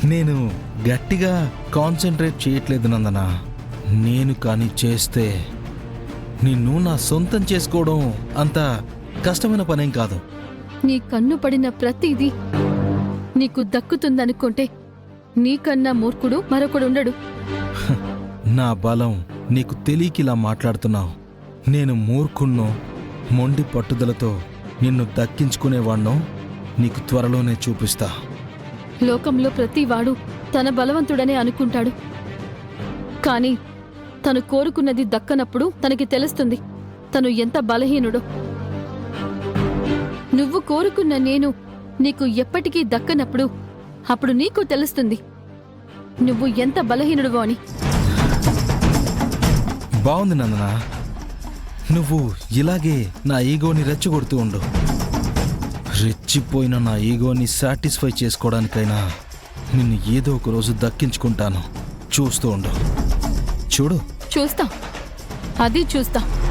నేను గట్టిగా కాన్సన్ట్రేట్ చేయట్లేదు నందన. నేను కానీ చేస్తే నిన్ను నా సొంతం చేసుకోవడం అంత కష్టమైన పనేం కాదు. నీ కన్ను పడిన ప్రతిదీ నీకు దక్కుతుందనుకుంటే నీకన్నా మూర్ఖుడు మరొకడుండడు. నా బలం నీకు తెలియకిలా మాట్లాడుతున్నావు. నేను మూర్ఖున్నో మొండి పట్టుదలతో నిన్ను దక్కించుకునేవాణ్ణో నీకు త్వరలోనే చూపిస్తా. లోకంలో ప్రతివాడు తన బలవంతుడనే అనుకుంటాడు. కాని తను కోరుకున్నది దక్కనప్పుడు తనకి తెలుస్తుంది తను ఎంత బలహీనుడో. నువ్వు కోరుకున్న నేను నీకు ఎప్పటికీ దక్కనప్పుడు అప్పుడు నీకు తెలుస్తుంది నువ్వు ఎంత బలహీనుడువో అని. బావుంది నందన. నువ్వు ఇలాగే నా ఈగోని రెచ్చగొడుతూ ఉండు. రెచ్చిపోయిన నా ఈగోని సాటిస్ఫై చేసుకోవడానికైనా నిన్ను ఏదో ఒక రోజు దక్కించుకుంటాను. చూస్తూ ఉండు. చూడు. చూస్తా, అది చూస్తా.